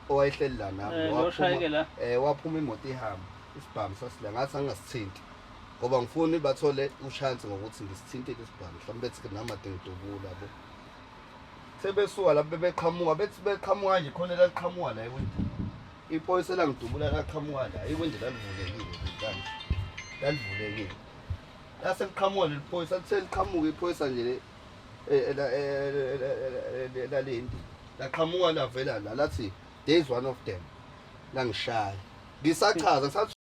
owayehleli la nami waphuma waphuma imoto ihamba isibhamu sasila ngathi angasithinti ngoba ngifuni bathole uchance ngokuthi ngisithintile isibhamu mhlawumbe bethi nami ade ngidubula yabo sebesuka lapho beqhamuka bethi beqhamuka nje khona la liqhamuka la ewendini iphoyisa langidubula laqhamuka la iwendi lalivulekile ngikanje lalivulekile lase liqhamuka leliphoyisa lithe liqhamuka iphoyisa nje lalenti laqhamuka lavela la lathi there is one of them langishaya ngisachaza ngisathi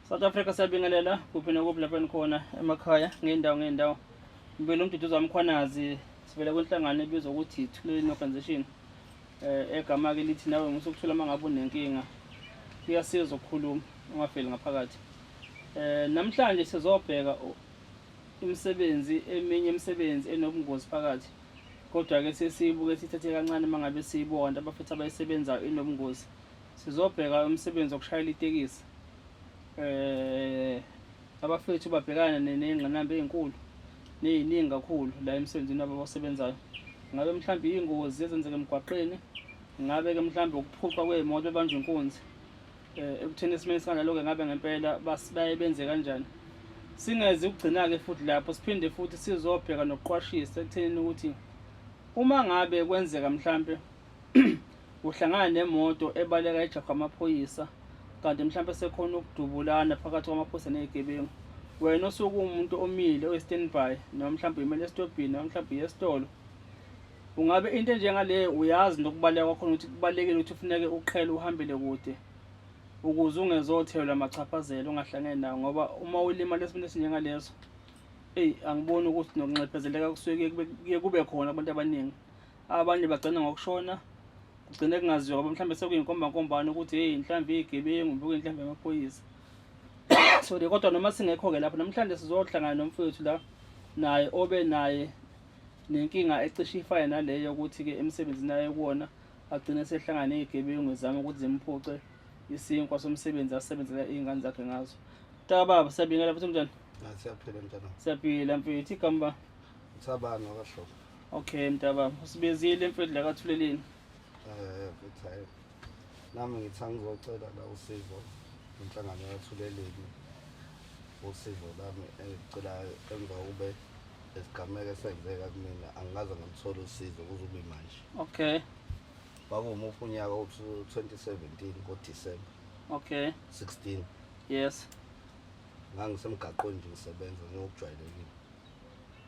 South Africa siyabingelela kuphi nokuphi lapha nikhona emakhaya ngendawo ngibele umduduzo wamkhwanazi sivela kwenhlangano ebizwa ukuthi Thuleleni Organization egama ke lithi nawe ngisukuthula mangabe unenkinga kuyasiza ukukhuluma ungafeli ngaphakathi namhlanje sizobheka eminye imisebenzi enobungozi phakathi kodwa ke sesibuke sithathe kancane mangabe siyibona abafethu abayisebenzayo enobungozi sizobheka umsebenzi wokushayela itekisi abafethu babhekana nezingqinamba ezinkulu neziningi kakhulu la emsebenzini abasebenzayo ngabe mhlawumbe ingozi ezenzeka emgwaqeni ngabe ke mhlawumbe ukuphucwa kweemoto bebanjwe inkunzi ekutheni isimeni sikanjalo ke ngabe ngempela bayabenze kanjani singezi ukugcina ke futhi lapho siphinde futhi sizobheka nokuqwashisa ekutheni ukuthi uma ngabe kwenzeka mhlawumbe uhlangana nemoto ebaleka ejaha amaphoyisa kanti mhlawumbe sekhona ukudubulana phakathi kwamaphoyisa nezigebengu wena osuke umuntu omile oyi-standby noma mhlawumbe imele esitobhini noma mhlawumbe yesitolo ungabe into enjengale uyazi nokubaleka kwakhona ukuthi kubalekile ukuthi ufuneke uqhele uhambele kude ukuze ungezothelwa amachaphazelo ongahlangene nawo ngoba uma ulimala esimeni esinjengaleso angiboni ukuthi nokunxephezeleka kusuke kube khona abantu abaningi abanye bagcina ngokushona kugcine kungaziwa ngoba mhlawumbe sekuyinkombankombane ukuthi mhlawumbe izigebengu mbuke mhlawumbe amaphoyisa so kodwa noma singekho-ke lapho namhlanje sizohlangana nomfowethu la naye obe naye nenkinga ecishe ifane naleyo ukuthi-ke emsebenzini aye kuwona agcine sehlangana nezigebengu ezama ukuthi zimphuce isinkwa somsebenzi asebenzela iy'ngane zakhe ngazo. Mntakababa siyabingelela futhi mnjani? Siyaphila mntana. Siyaphila mfethu igama ba? Uthabani wakahlobo. Okay mntakababa usibezile mfethu la kaThuleleni. Mfethu hayi. Nami ngithi ngizocela la usizo inhlangano yaThuleleni. Usizo lami engicela emva kube esigameke senzeka kumina angikaze ngalithola usizo kuze ube manje. Okay. Kwakumuphi unyaka u-2017 ngoDisemba. Okay. 16. Yes. Ngangisemgaqweni nje ngisebenza ngokujwayelekile.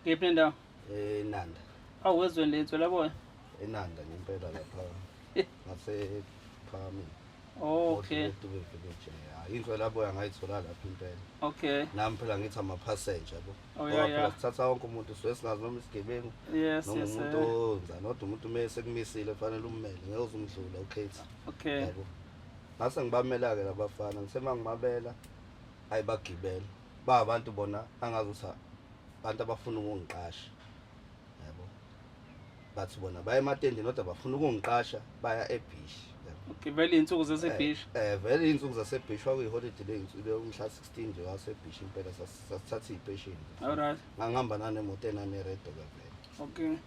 Kephi nendawo? Enanda. Awezweni lethu labo? Enanda ngempela lapha. Ngase Phamini. Oh, okay. Into lapho angayithola lapha impela. Okay. Nami phela ngithi ama passenger yabo. Oh yeah. Sithatha wonke umuntu singazi noma isigebengu. Yes, noma yes. Umuntu onza nodwa umuntu mase kumisile fanele ummele ngeke uzumdlula ukhetha. Okay. Yabo. Ngase ngibamela ke labafana ngisema ngimabela ayibagibela. Ba abantu bona angazi usa abantu abafuna ukungiqasha. Yabo. Bathi bona baya ematendeni kodwa bafuna ukungiqasha baya eBhishi. Okay, vele insuku zasebhishi. Vele insuku zasebhishi kwakuyiholiday ley'nsuku umhla 16 nje wasebhishi impela sasithatha iy'peshini. Alright. Ngangihamba nanemoto enaneredo ke vele. Okay.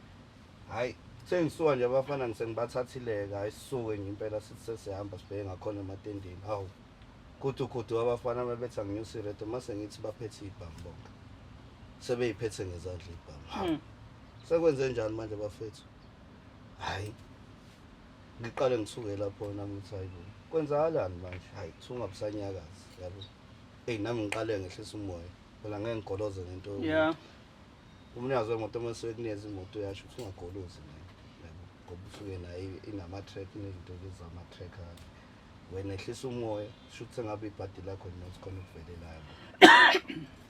Hayi, sengisuka nje abafana ngisengibathathile-ke hayi sisuke nje impela sithi sesihamba sibheke ngakhona ematendeni. Hawu. Kuthi abafana babethi anginyusa iredo mase ngithi baphethe ibhamu bonke. Sebeyiphethe ngezandla ibhamu. Sekwenze njani manje bafethu? Hayi. Ngiqale ngisuke lapho nami ngithi hayibo kwenzakalani manje hayi thungabusanyakazi yabo nami ngiqale ngehlisa umoya phela ngeke ngigoloze ngento Yeah. umnikazi wemoto mase kunikeza imoto yasho ukuthi ungagolozi yabo ngoba usuke nayo inama track nezinto lezi ama tracker wena ehlisa umoya shothi sengabe ibhadi lakho not khona ukuvelelayo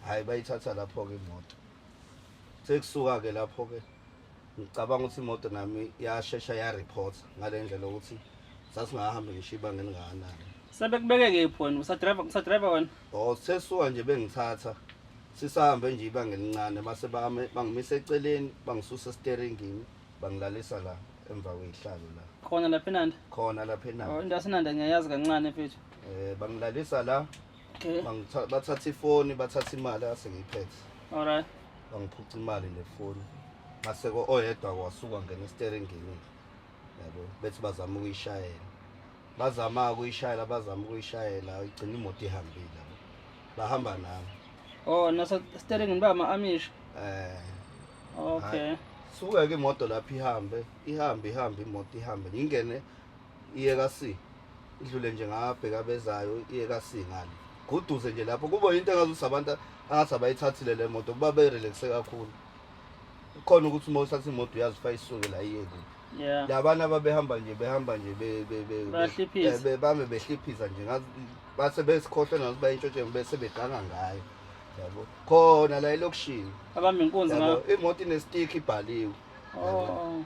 hayi bayithatha lapho ke imoto sekusuka ke lapho ke ngicabanga ukuthi imoto nami yashesha ya report ngalendlela ukuthi sasingahambe ngisho ibanga elingakanani. Sebekubeke kephi wena usadriver wena? Sesuka nje bengithatha sisahambe nje ibanga elincane base bangimise eceleni bangisusa steeringini bangilalisa la emva kwezihlalo la. Khona lapha eNanda? Khona lapha eNanda. Oh, indawo eNanda ngiyayazi kancane mfethu. Bangilalisa la. Okay. Bathatha ifoni bathatha imali asengiyiphethe. Alright. Bangiphuca imali nefoni. maseko oyedwa kwasuka ngena steeringini yabo bethi bazama ukuyishayela bazama ukuyishayela igcina imoto ihambile yabo bahamba nami Oh, nasa steering ba ama-amish. Okay. suke ke imoto lapho ihambe imoto ihambe ngingene iye kasi idlule nje ngabheka bezayo iye kasi ngale guduze nje lapho kube into engazuthi abantu angathi abayithathile le moto kuba berelaxe kakhulu khona ukuthi uma uthatha imoto uyazifa isuke la iye kuphi Yeah. labana ababehamba nje Bahliphisa. bame behliphisa nje ngazi base besikhohle nazo bayintshontshe bese beganga ngayo yabo khona la elokishini Abami inkunzi yabo ngayo. imoto inestick ibhaliwe Oh.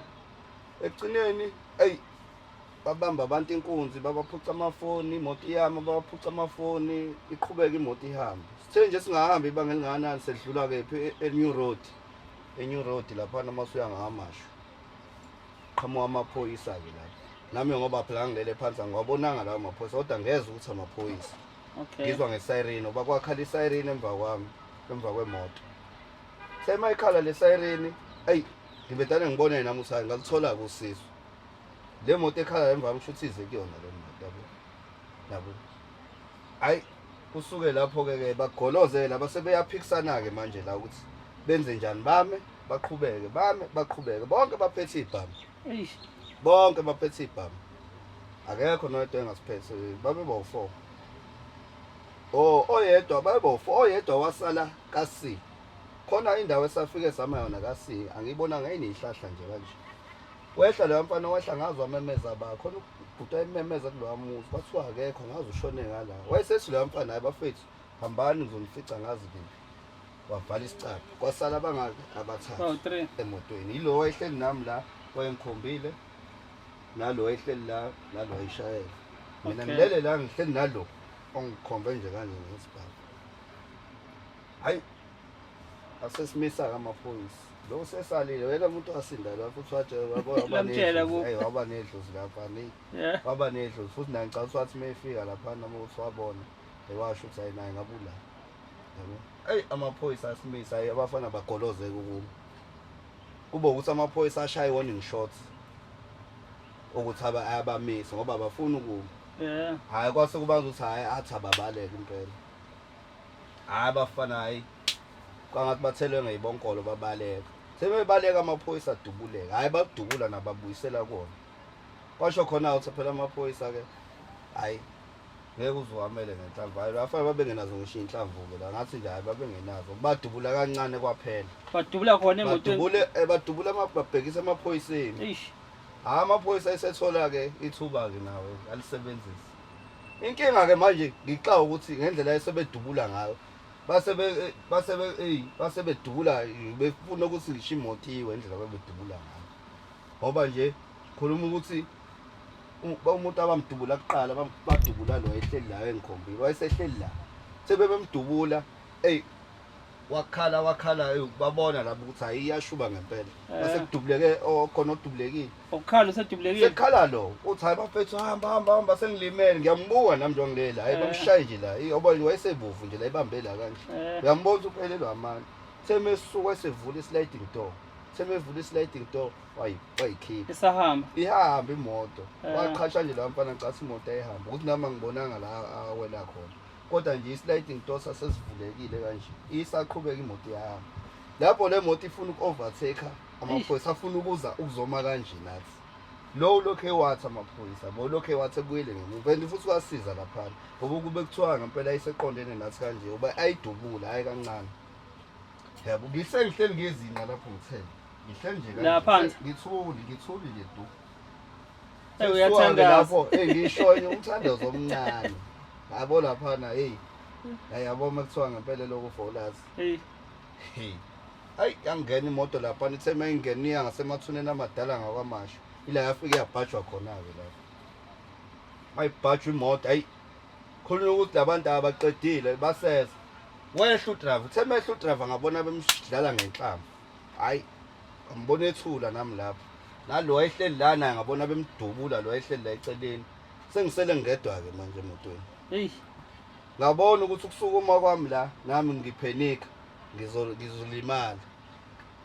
ekugcineni babamba abantu inkunzi babaphuca amafoni imoto iyama babaphuca amafoni iqhubeka imoto ihambe sithe nje singahambi ibanga elingakanani sedlula kephi e-New Road lapha namasuya ngamasho qhamuka amaphoyisa ke lapha nami ngoba phela ngilele phansi ngiwabonanga lawo maphoyisa kodwa ngeze ukuthi amaphoyisa Okay. ngizwa ngesayireni bakwakhala isayireni emva kwemoto sema ikhala le sayireni ngibedane ngibone nami ukuthi ngalithola kusizo le moto ekhala emva ngisho ukuthi ize kuyona le moto yabo kusuke lapho ke bagoloze laba sebeyaphikisana ke manje la ukuthi benze njani baqhubeke bonke baphethe ibhamu Eish. bonke baphethe ibhamu akekho noyedwa engasiphethe babe bawu4 oyedwa wasala kasi khona indawo esafike sama yona kasi angiyibona ngayinehlahla nje kanje wehla lo mfana wehla ngazwa amemeza khona ubhuta imemeza kulowa muzi kwathiwa akekho ngaze ushone ngala wayesethi lo mfana hayi bafethu hambani ngizonifica ngazi kuphi wavala isicapha kwasala abangaki abathathu 3. emotweni yilo wayehleli nami la wayengikhombile nalo wayehleli la nalo wayishayela mina Okay. ngilele la ngihleli nalo ongikhombe nje kanje ngesibhamu asesimisa amaphoyisa lo sesalile wena umuntu asinda la futhi Lamtshela ku. waba nedlozi lapha Yeah. waba nedlozi futhi nangicabanga ukuthi mayefika lapha noma uthi wabona ewasho ukuthi ayinaye ngabula yabo amaphoyisa asimisa abafana bagolozeke kubo kube ukuthi amaphoyisa ashaya warning shots ukuthi abamise ngoba abafuna ukuma Yeah. hayi kwase kubanza ukuthi hayi athi ababaleke impela hayi abafana hayi kwangathi bathelwe ngeyibonkolo babaleka sebebaleka amaphoyisa adubuleka hayi bakudubula nababuyisela kona kwasho khona ukuthi phela amaphoyisa ke hayi ngeke uzwamele ngenhlamvu hayi bafana babengenazo ngisho inhlamvu ke la ngathi nje hayi babengenazo badubula kancane kwaphela Badubula khona emotweni. badubula babhekisa amaphoyiseni Eish. amaphoyisa esethola ke ithuba ke nawe alisebenzisa inkinga ke manje ngixaxa ukuthi ngendlela esebedubula ngayo base bedubula befuna ukuthi ngisho imoto iwe indlela bebedubula ngayo ngoba nje khuluma ukuthi umuntu abamdubula kuqala badubula lo ehleli la engikhombile wayesehleli la sebebemdubula wakhala babona lapho ukuthi hayi iyashuba ngempela base kudubuleke khona odubulekile Ukukhala usedubulekile. sekhala lo uthi hayi bafethu hamba sengilimele ngiyambuka nami njengolela hayi bamshaye nje la ngoba wayesebuvu nje la ibambe la kanje uyambona ukuthi uphelelwa amandla semesuka esevula isliding door wayikhipha Isahamba. ihamba imoto waqhatsha nje la mfana ngicatha imoto ayihamba ukuthi nami ngibonanga la awela khona kodwa nje isliding door sasesivulekile kanje isaqhubeka imoto iyahamba lapho le moto ifuna uku-overtake amaphoyisa afuna ukuzoma kanje nathi lo lokho ewathi amaphoyisa lokho ewathi ebuyele ngemuva and futhi wasiza laphana ngoba kube kuthiwa ngempela ayiseqondene nathi kanje uba ayidubula hayi kancane yabo ngihleli ngezinqa lapho ngithele ngihleli nje La phansi. ngithuli nje du Uyathandaza. lapho ngisho umthandazo omncane yabo laphana yabo makuthiwa ngempela lokho folazi hayi yangena imoto lapha nithe mayingenia ngasemathuneni amadala ngakwamasho ila yafika yabhajwa khona-ke lapho mayibhajwa imoto hayi khona ukuthi labantu abaqedile baseza wehla udrayiva uthe mehla udrayiva ngabona bemdlala ngenhlamvu hayi ngibona ethula nami lapho nalo wayehleli la naye ngabona bemdubula lo wayehleli la eceleni sengisele ngedwa-ke manje emotweni ngabona ukuthi ukusukuma kwami la nami ngiphenika ngizolimala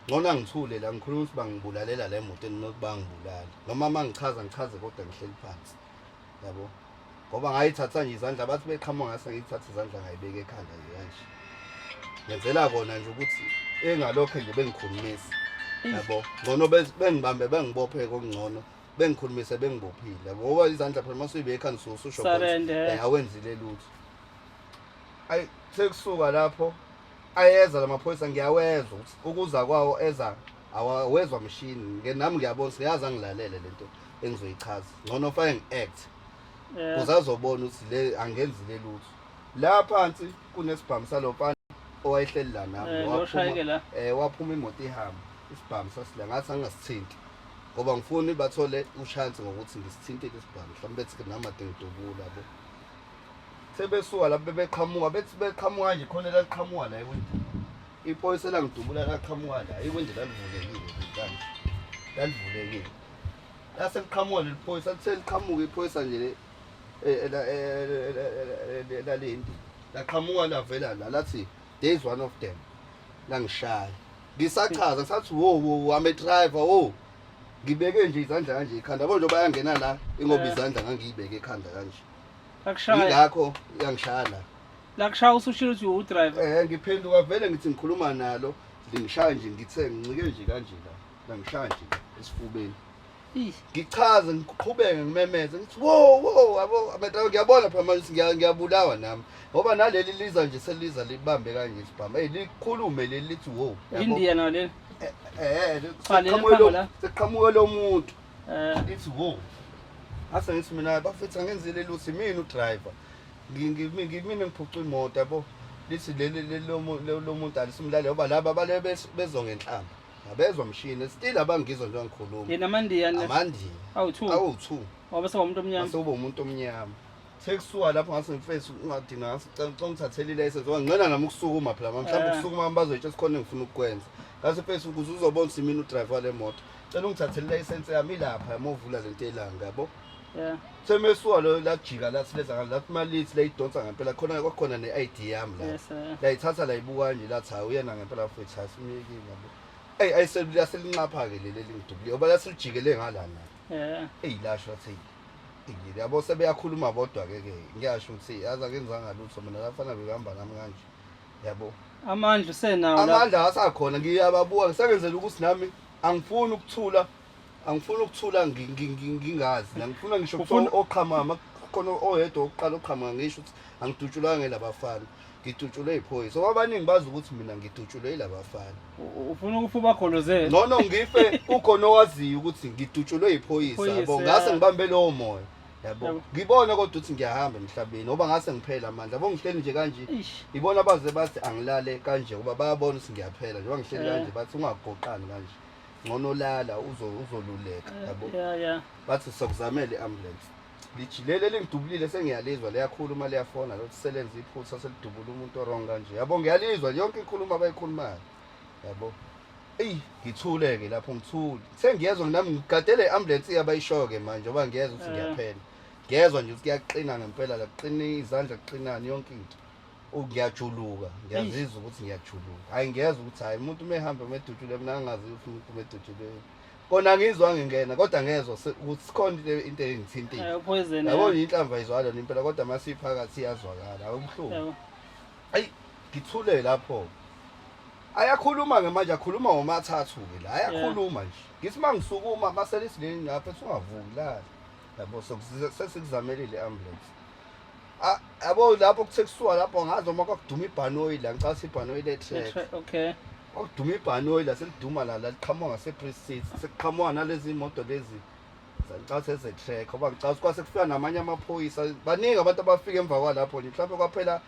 ngona ngithule la ngikhuluma ukuthi bangibulalela le moto enokuba ngibulala noma mangichaza ngichaze kodwa ngihleli phansi yabo ngoba ngayithatha nje izandla bathi beqhamuka ngase ngiyithatha izandla ngayibeka ekhanda nje kanje ngenzela kona nje ukuthi engalokho nje bengikhulumisa yabo ngono bengibambe bengibophe kokungcono bengikhulumise bengibophile yabo ngoba izandla phela masuyibeka ekhanda ususho awenzile lutho ayi sekusuka lapho ayeza lamaphoyisa ngiyawezwa ukuza kwawo eza awezwa machine nami ngiyabona siyazi angilalele lento engizoyichaza ngcono fake ngiact uzazobona ukuthi le angenzile lutho la phansi kunesibhamu salopana owayehleli la nami waphuma imoto ihamba isibhamu sasila ngathi angasithinti ngoba ngifuni bathole uchance ngokuthi ngisithintile isibhamu mhlawumbe bethi nami ade ngidubula yabo sebesuka lapho beqhamuka bethi beqhamuka nje khona la liqhamuka la ekwendeni iphoyisa langidubula laqhamuka la ekwendeni lalivulekile kanje lalivulekile lase liqhamuka leliphoyisa lithe liqhamuka iphoyisa nje lalenti laqhamuka lavela la lathi there is one of them langishaya ngisachaza ngisathi wo I'm a driver wo ngibeke nje izandla kanje ikhanda yabo nje bayangena la ingoba izandla ngangiyibeke ekhanda kanje ngakho yangishaya la kushaya usushilo ukuthi u driver ngiphenduka vele ngithi ngikhuluma nalo ngishaya nje ngithe ngicike nje kanje la ngishaya nje esifubeni ngichaza ngiqhubeke ngimemeze ngithi wo yabo abantwana ngiyabona phela manje ngiyabulawa nami ngoba naleli liza nje seliza libambe kanje isibhamu likhulume leli lithi wo India nalo seqhamuke lo muntu lithi wo ase ngithi mina bafethu angenzile luthi mina udriver ngimina ngiphucwa imoto yabo lithi lo muntu alisimlale ngoba laba bale bezongenhlamba abezwa mshini still abangizwa nje ngikhuluma yena amandiya awu2 ngoba sewumuntu omnyama sewuba umuntu omnyama sekusuka lapho ngase ngifesi ungadinga ngicela ngithathele license ngoba ngicela nami ukusukuma phela mhlawumbe ukusukuma bazoyitsha sikhona ngifuna ukukwenza ngase fesi ukuze uzobona ukuthi mina udriver wale moto cela ungithathele license yami lapha yamovula lento elanga yabo semesuka lo lajika lathi leza lathi malithi layidonsa ngempela khona kwakhona neID yami la layithatha layibuka nje lathi hayi uyena ngempela futhi asimiyekile yabo ayiselinqapha ke leli ngidubule ngoba lasilijikele ngalana lashwa thi yabo sebeyakhuluma bodwa ke ngiyasho ukuthi yazi akenzanga lutho mina lafana behamba nami kanje yabo amandla usenawo amandla asakhona ngiyababuka ngisebenzela ukuthi nami angifuni ukuthula ngingazi ngifuna ngisho khona oqhamama khona oyedwa oqala oqhamama ngisho ukuthi angidutshulanga ngelabafana ngidutshulwe iphoyisa ngoba abaningi bazi ukuthi mina ngidutshulwe yilabafana ufuna ukufuba kholoze no ngife ukhona owaziyo ukuthi ngidutshulwe iphoyisa yabo ngase ngibambe lowo moya yabo ngibona kodwa ukuthi ngiyahamba emhlabeni ngoba ngase ngiphela amandla yabo ngihleli nje kanje ibona baze bathi angilale kanje ngoba bayabona ukuthi ngiyaphela njengoba ngihleli kanje bathi ungagoqani kanje ngono lala uzoluleka yabo bathi sokuzamela iambulance lijilele lingidubulile sengiyalizwa liyakhuluma liyafona lokuthi selenza iphutha selidubula umuntu orong kanje yabo ngiyalizwa yonke ikhuluma abayikhulumayo yabo ngithuleke lapho ngithule sengiyezwa nami ngigadele iambulance yabayishoke manje ngoba ngiyezwa ukuthi ngiyaphela ngiyezwa nje ukuthi kuyaqina ngempela la kuqina izandla kuqinani yonke into ngiyajuluka ngiyazizwa ukuthi ngiyajuluka hayi ngiyezwa ukuthi hayi umuntu umehamba medutshule mina angazi ukuthi umuntu umedutshule kona ngizwa ngingena kodwa ngezwe ukuthi sikhona into engithintile yabo inhlamvu ayizwala impela kodwa masiphakathi iyazwakala akubuhlungu ayi ngithule lapho ayakhuluma ke manje akhuluma ngomathathu ke la ayakhuluma nje ngithi mangisukuma maselisi lapha ungavuki la yabo sesikuzamele le ambulance yabo lapho kuthekusuka lapho ngazo makakuduma ibhanoyi la ngicela ibhanoyi le track okuduma ibhanoyi la seliduma la liqhamuka ngaseprecinct sekuqhamuka nalezi imoto lezi ngicela eze track ngoba ngicela kwase kufika namanye amaphoyisa baningi abantu abafika emva kwalapho nje mhlawumbe kwaphela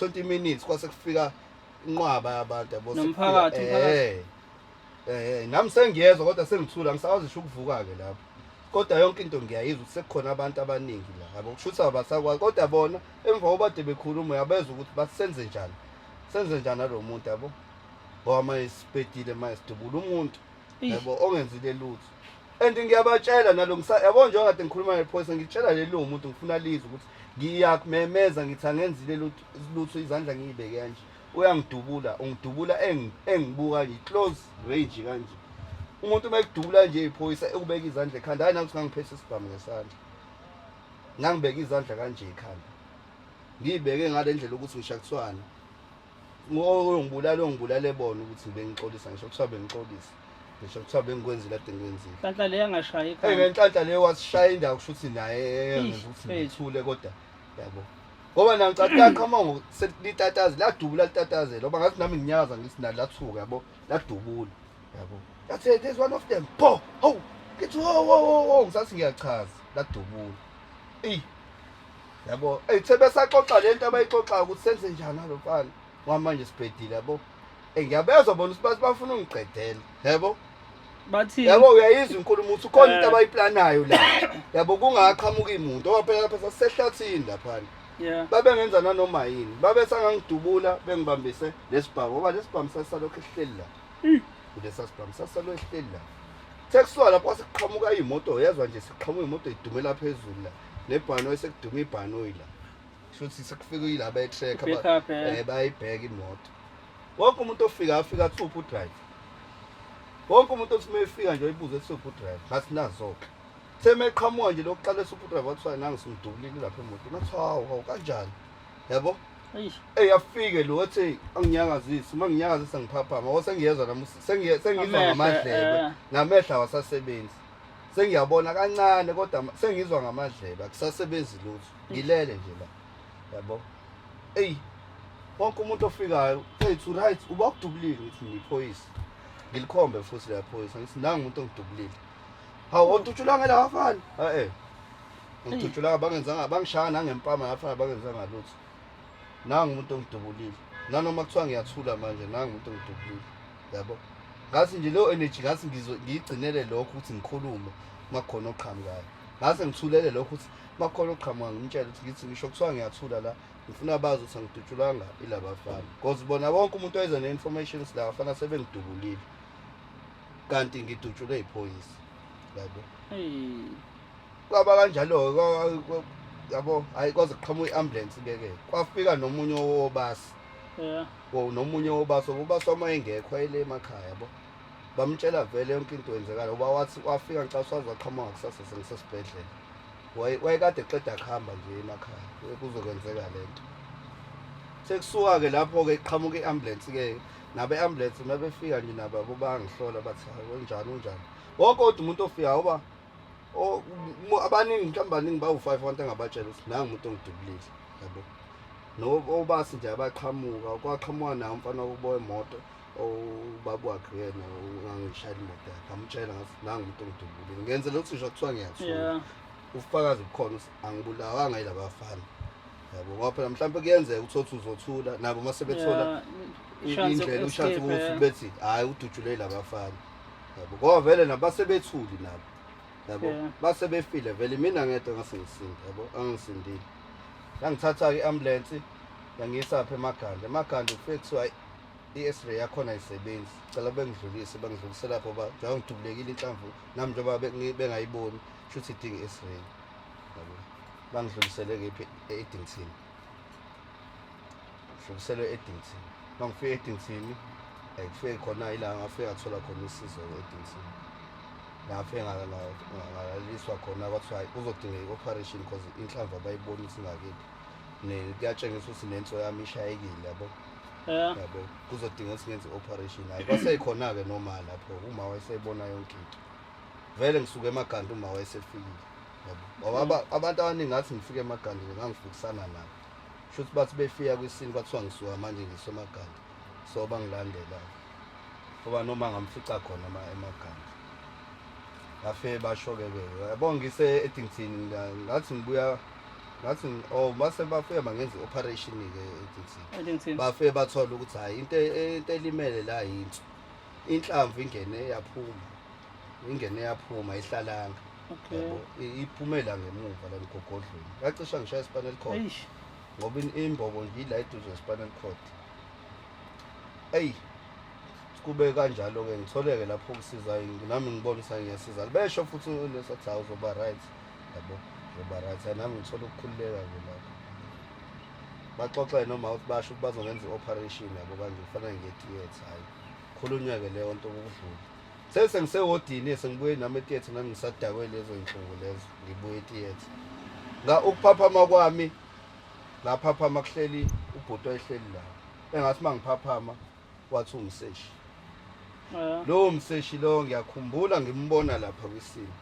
20 minutes kwase kufika inqwaba yabantu yabo nomphakathi nami sengiyezwa kodwa sengithula ngisakwazi ukuvuka ke lapho kodwa yonke into ngiyayizwa ukuthi sekukhona abantu abaningi la yabo kushuthi abasakwazi kodwa bona emva obade bekhuluma uyabezwa ukuthi basenze njani nalo muntu yabo ngoba manje sipedile manje sidubula umuntu yabo ongenzile lutho and ngiyabatshela nalo yabo nje ngade ngikhuluma nephoyisa ngitshela lelo muntu ngifuna lizwe ukuthi ngiyakumemeza ngithi angenzile lutho izandla ngiyibeke kanje uyangidubula ungidubula engibuka nje close range kanje umuntu mayekudubula nje iphoyisa ekubeka izandla ekhanda hayi nangithi ngangiphethe isibhamu ngesandla ngangibeka izandla kanje ekhanda ngibeke ngale ndlela ukuthi ngishakuthiwana ngibulale bona ukuthi bengixolisa ngisho kuthiwa bengixolisa ngisho kuthiwa bengikwenzile ade ngikwenzile Nhlanhla leyo angashaya ekhaya. ngenhlanhla leyo wasishaya indawo kusho ukuthi naye ngenza ukuthi ngithule kodwa yabo ngoba nangicathi yaqhama ngoselitatazi ladubula litataze loba ngathi nami nginyakaza ngithi nalathuka yabo ladubula yabo yathi there's one of them po ho ngithi wo ngisathi ngiyachaza ladubula yabo sebesaxoxa lento abayixoxayo ukuthi senze njani alofana ngamanje sibhedile yabo ngiyabezwa bona ukuthi bafuna ungiqedela yabo Bathi yabo uyayizwa inkulumo ukuthi ukhona into abayiplanayo la yabo kungaqhamuka imuntu ngoba phela lapha sasehlathini lapha babengenza nanoma yini babesangangidubula bengibambise lesibhamu ngoba lesibhamu sasalokho ehleli la kulesa sibhamu sasalo ehleli la sekusuka lapho sekuqhamuka imoto yezwa nje sekuqhamuka imoto idumela phezulu la nebhano esekuduma ibhano la shothi sekufika yilaba etrack bayibheka imoto wonke umuntu ofika afika athupha udrive wonke umuntu othi mayefika nje uyibuze ethi drive ngathi nazo-ke semeqhamuka nje lokuqala esuper drive wathiwa nangisimdubulile lapha emotweni athi hawu kanjani yabo afike lo ethi anginyakazise uma nginyakazisa ngiphaphama ngoba sengiyezwa nami sengizwa ngamadlebe namehla awasasebenzi sengiyabona kancane kodwa sengizwa ngamadlebe akusasebenzi lutho ngilele nje la yabo wonke umuntu ofikayo ethi right uba kudubulile ngithi ngiphoyisa ngilikhombe futhi la phoyisa ngithi nanga umuntu ongidubulile hawu ututshula ngela afana ngitutshula bangenzanga bangishaya nangempama afana bangenzanga lutho nanga umuntu ongidubulile nanoma kuthiwa ngiyathula manje nanga umuntu ongidubulile yabo ngathi nje lo energy ngathi ngiyigcinele lokho ukuthi ngikhulume makhona oqhamukayo ngase ngithulele lokho ukuthi makhona oqhamuka ngimtshela ukuthi ngithi ngisho kuthiwa ngiyathula la ngifuna bazi ukuthi angidutshulanga ilabafana because bona bonke umuntu oyeza ne-information sila afana sebengidubulile kanti ngidutshule iphoyisa yabo kwaba kanjalo yabo hayi kwaze kuqhamuka i-ambulance ke kwafika nomunye wobasi nomunye wobasi uma engekho ayile emakhaya yabo bamtshela vele yonke into yenzekala uba wathi wafika ngicasa wazaqhamuka kusasa sengisesibhedlela wayekade eqeda kuhamba nje emakhaya kuzokwenzeka lento sekusuka ke lapho ke iqhamuka i-ambulance ke nabe ambulance mabefika nje nabo bangihlola bathi unjani wonke kodwa umuntu ofika uba abaningi mhlawumbe abaningi bawu500 engabatshela ukuthi nanga umuntu ongidubulile yabo nobasi nje abaqhamuka kwaqhamuka nawo umfana wokuboya imoto ubaba wakhe yena ungangishayela imoto yakhe amtshela ngathi nanga umuntu ongidubulile ngenze lokho ngisho kuthiwa ngiyathula ufakazi bukhona angibulawanga yilabafana yabo ngoba phela mhlawumbe kuyenzeka ukuthi uzothula nabo mase bethola indlela ushathe ukuthi bethi hayi udutshule labafana yabo ngoba vele nabasebethuli nabo yabo base befile vele mina ngedwa ngasengisinda yabo angisindile ngangithatha i-ambulance yangisa apha emaganda ufike kuthiwa i-X-ray yakhona ayisebenzi cela bengidlulise lapho njengoba ngidubulekile inhlamvu nami njengoba bengayiboni shuthi idinga i-X-ray yabo bangidlulisele ke e-Eddington mangifike e-Eddington kufike khona ila ngafika ngathola khona usizo e-Eddington ngafike ngalaliswa khona kwathiwa kuzodingeka i-operation because inhlamvu abayiboni ukuthi ingakephi kuyatshengisa ukuthi nento yami ishayekile yabo yabo kuzodinga ukuthi ngenze i-operation hayi kwaseyikhona-ke noma lapho uma wayeseyibona yonke into vele ngisuke emaganda uma wayesefikile yabo ngoba abantu abaningi ngathi ngifike emagandeni ngangifikisana nabo shuthi bathi befika kwisini kwathiwa ngisuka manje ngisemaganda so bangilandela ngoba noma ngamfica khona emaganda afike basho-ke yabo ngise Eddington ngathi ngibuya ngathi mase bafike bangenza i-operation-ke e-Eddington bafike bathola ukuthi hayi into elimele la yinso inhlamvu ingene yaphuma ihlalanga yabo iphumela ngemuva la emgogodlweni yacisha ngishaya spinal cord ngoba imbobo nje ila eduze spinal cord kube kanjalo ke ngitholeke lapho ukusizayo nami ngibona ukuthi ngiyasiza besho futhi lesathi uzoba right yabo uzoba right nami ngithola ukukhululeka nje lapho baxoxe noma ukuthi basho ukuthi bazokwenza i-operation yabo kanje kufanele nge-theatre hayi khulunywa-ke leyo nto ukudlula sengisewodini sengibuye nami e-theatre nami ngisadakwe lezo y'nhlungu lezo ngibuye e-theatre ukuphaphama kwami ngaphaphama kuhleli ubhuti wayehleli la engathi uma ngiphaphama wathi umseshi lowo mseshi lowo ngiyakhumbula ngimbona lapha kwisini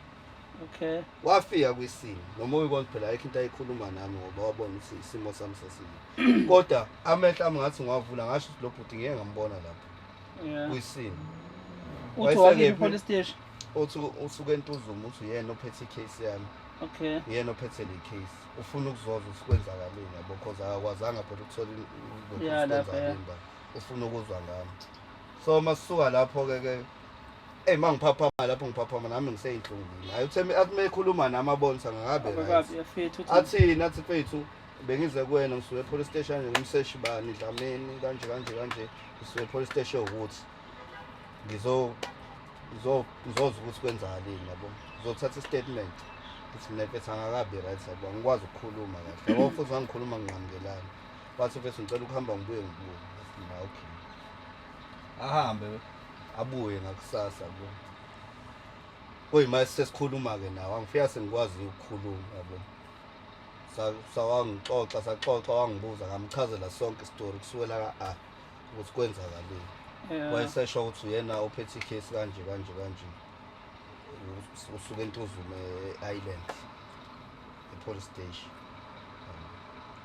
Okay. wafika kwisini noma uyikona phela ayikho into ayikhuluma nami ngoba wabona ukuthi isimo sami sesile kodwa amehlo ami ngathi ngiwavula ngasho ukuthi lo bhuti ngeke ngambona lapha kwisini uthi wakini police station usuke eNtuzuma uthi uyena ophethe icase yami okay uyena ophethe le case ufuna ukuzoza ukuthi kwenzakaleni yabo because akakwazanga phela ukuthola ufuna ukuzwa ngami so masuka lapho-ke mangiphaphama lapho ngiphaphama nami ngiseyinhlungwini hayi utheme athi mekhuluma nami abonisa ngabe athini athi mfethu bengize kuwena ngisuke e-police station ngimseshi bani Dlamini kanje ngisuke e-police station ukuthi ngizoza ukuthi kwenzakaleni yabo ngizothatha i-statement ukuthi mina mfethu angakabi right yabo ngikwazi ukukhuluma kahle yabo futhi ngikhuluma nginqamukelana bathi mfethu ngicela ukuhamba ngibuye okay ahambe abuye ngakusasa yabo kuyimase sesikhuluma-ke nawe angifika sengikwazi ukukhuluma yabo saxoxa wangibuza ngamchazela sonke isitori kusukela ukuthi kwenzakaleni wayesesho ukuthi uyena ophethe icase kanje usuke eNtuzuma e-Island e-police station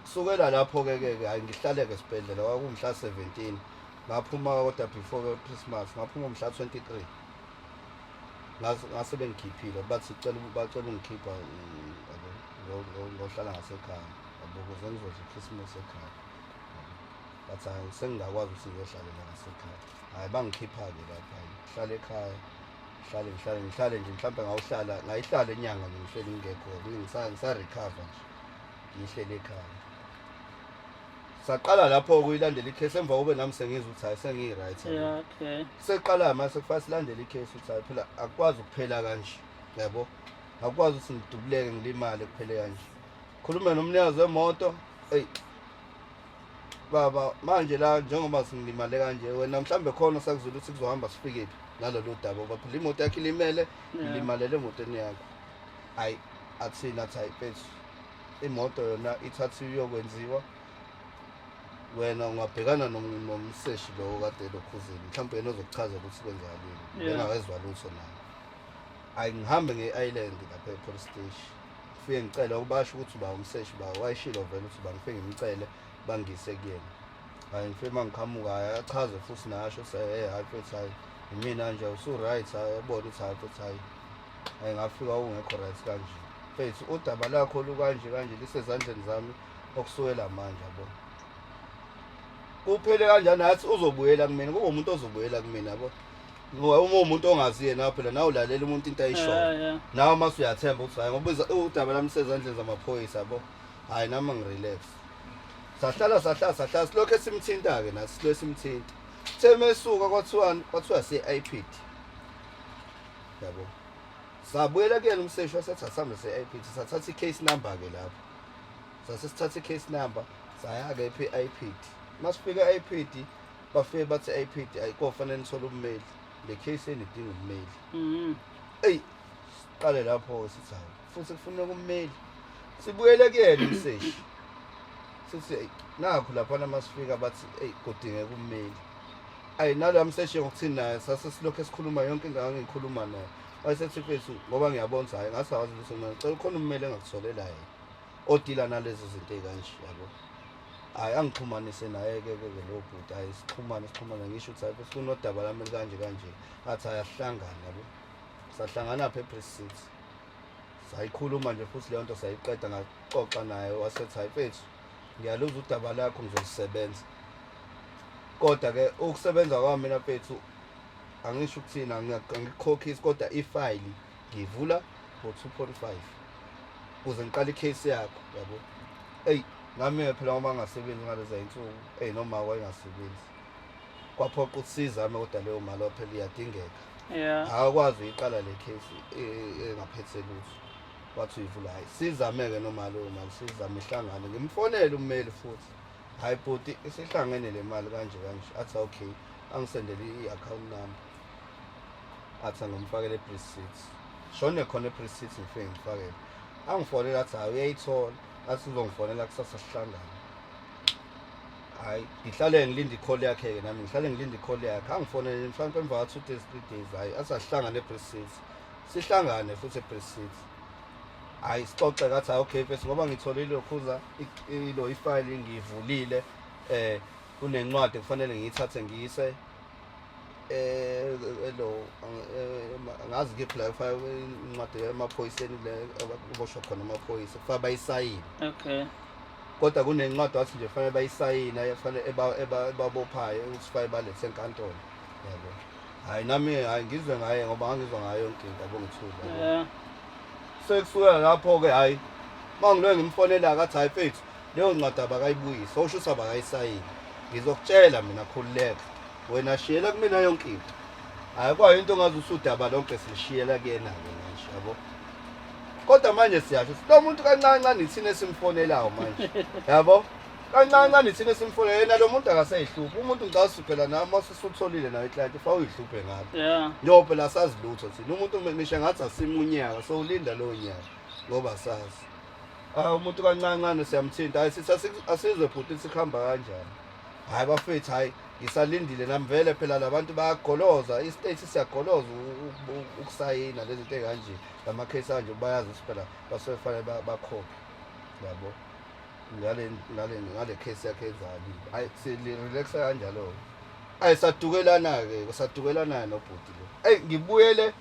kusukela lapho-ke hayi ngihlale-ke esibhedlela kwakumhla 17 ngaphuma kodwa before Christmas ngaphuma umhla 23 ngase bengikhiphile bathi bacela ungikhipha ngohlala ngasekhaya yabo ukuze ngizodla iChristmas ekhaya bathi hayi sengingakwazi ukuthi ngiyohlalela ngasekhaya hayi bangikhipha-ke lapha ngihlale ekhaya ngihlale nje mhlawumbe ngayihlala inyanga nje ngihleli ngingekho ngisa-recover nje ngihlele ekhaya saqala lapho ukuyilandela icase emva kube nami sengizwa ukuthi hayi sengiyi-right okay seqala mase kufanele silandele icase ukuthi hayi phela akukwazi ukuphela kanje yabo akukwazi ukuthi ngidubuleke ngilimale kuphele kanje khulume nomnikazi wemoto baba manje la njengoba singilimale kanje wena mhlambe khona sakuzula ukuthi kuzohamba sifike phi nalolu daba ngoba phela imoto yakho ilimele ilimalele emotweni yakho hayi athina athi hayi mfethu imoto yona ithathiwe iyokwenziwa wena ungabhekana nomseshi lo kade lokhuzini mhlawumbe yena ozokuchazela ukuthi kwenzakaleni bengakezwa lutho naye hayi ngihambe nge-Island lapha e-police station ngifike ngicela ukubasho ukuthi uba umseshi wayeshilo vele ukuthi uba ngifike ngimcele bangise kuyena hayi ngifike mangiqhamuka hayi achaze futhi nasho hayi mfethu hayi imina nje usu-right hayi yabona ukuthi hayi mfethu hayi ngafika ungekho right kanje mfethu udaba lakho lukanje lisezandleni zami okusukela manje yabo kuphele kanjani athi uzobuyela kumina kube umuntu ozobuyela kumina yabo uma umuntu ongaziye nawe phela nawe ulalela umuntu into ayishoyo nawe mase uyathemba ukuthi hayi ngoba udaba lami lisezandleni zamaphoyisa yabo hayi nami ngirelax sahlala silokhu esimthinta-ke nathi silokhu simthinta semesuka kwathiwa se-IPD yabo sabuyela kuyena umseshi wasethi asihambe se-IPD sathatha i-case number-ke lapho sasesithatha i-case number saya-ke i-IPD masifika i-IPD bafike bathi i-IPD ayikofanele nithole ummeli le case enidinga ummeli siqale lapho sithi hayi futhi kufuneka ummeli sibuyele kuyena umseshi sithi nakho laphana masifika bathi kudingeka ummeli nalo mseshi ngokuthini naye sasesilokhu esikhuluma yonke ingane ngikhuluma naye wayesethi mfethu ngoba ngiyabona ukuthi hayi ngasawazi ukuthi mina ngicela khona ummeli engakutholela yena odila nalezo zinto ey'kanje yabo hayi angixhumanise naye-ke lo bhuti hayi sixhumane ngisho ukuthi hayi funa udaba lami kanje athi hayi asihlangane yabo sahlangana apha e-precinct sayikhuluma nje futhi leyo nto sayiqeda ngaxoxa naye wasethi hayi mfethu ngiyaluza udaba lakho ngizolisebenza kodwa-ke ukusebenza kwami mina mfethu angisho ukuthini angikukhokhisi kodwa ifayili ngivula ngo-2.5 ukuze ngiqale icase yakho yabo nami phela ngoba ngingasebenzi ngaleza y'nsuku noma wayengasebenzi kwaphoqa ukuthi sizame kodwa leyo mali phela iyadingeka akakwazi uyiqala le case engaphethe lutho wathi uyivula hayi sizame-ke noma leyo mali sizame ihlangane ngimfonele ummeli futhi hayi bhuti isihlangene le mali kanje athi okay angisendele i-account number athi angimfakele i-receipts shone khona i-receipts ngifike ngifakele angifonela athi hayi uyayithola athi uzongifonela kusasa sihlangane hayi ngihlale ngilinde i-call yakhe-ke nami ngihlale ngilinde i-call yakhe angifonele mhlawumpe emva ka 2 days 3 days hayi athi asihlangane e-receipts sihlangane futhi e-receipts hayi sixoxe kathi hayi okay mfethu ngoba ngitholile lokhuza ilo ifile ngivulile kunencwadi kufanele ngiyithathe ngiyise lo ngazi ngiphi incwadi emaphoyiseni le aboshwa khona amaphoyisa kufanele bayisayine Okay. kodwa kunencwadi wathi nje kufanele bayisayina kufanele ebabophayo ukuthi kufanele balethe enkantolo yabo hayi nami hayi ngizwe ngaye ngoba ngangizwa ngayo yonke into abongithula Yeah. sekusuka lapho-ke hayi mangilwe ngimfonela kathi hayi mfethu leyo ncwadi abakayibuyise osho ukuthi abakayisayini ngizokutshela mina khululeka wena shiyela kumina yonke into hayi kwayinto ongazi usudaba lonke silishiyela kuyena-ke manje yabo kodwa manje siyasho lo muntu kancancane ithina esimfonelayo manje yabo kancancane ithina esimfonela yena lo muntu akaseyihluphi umuntu ngicabasa phela nami masesutholile nayo iclient fa uyihluphe ngapi Yeah. njengoba phela asazi lutho thina umuntu ngisho ngathi asimunyaka sowulinda lowo nyaka ngoba sazi umuntu kancancane siyamthinta hayi sithi asizwe futhi sikhamba kanjani hayi bafethu hayi ngisalindile nami vele phela labantu bayagoloza i-state siyagoloza ukusayina lezi zinto ezikanje lamakhesi anje bayazi ukuthi phela basefanele bakhokhe yabo ngale case yakhe ezalile hayi silirelaxa kanjalo hayi sadukelana nobhuti lo hey ngibuyele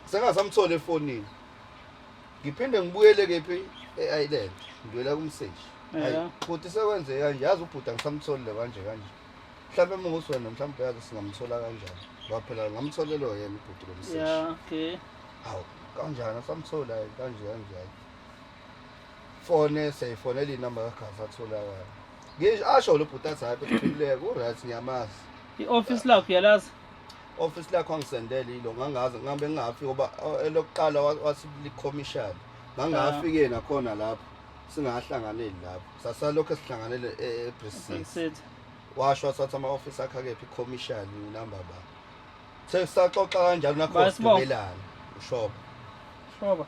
sengasamthola efonini ngiphinde ngibuyele kephi e-island ngiyela kumseshi hayi futhi sekwenze kanje yazi ubhuti angisamtholile kanje mhlawumbe mnguswena mhlawumbe yazi singamthola kanjani ngoba phela ngamtholelo yena ubhuti lomseshi Yeah. Okay. hawu kanjani asamthola kanje fone seyifonela inamba kaGasa atholakala ngisho asho lo bhuti athi hayi phileka uright ngiyamazi I-office lakho uyalazi? office lakho angisendele ilo ngangazi ngambe ngingafiki ngoba elokuqala wathi likhomishani ngangafike yena khona lapho singahlanganeli lapho sasalokho esihlanganele ePrecinct washo sathi ama-office akhe akephi ikhomishani inamba ba sesaxoxa kanjalo nakho sidumelana ushoba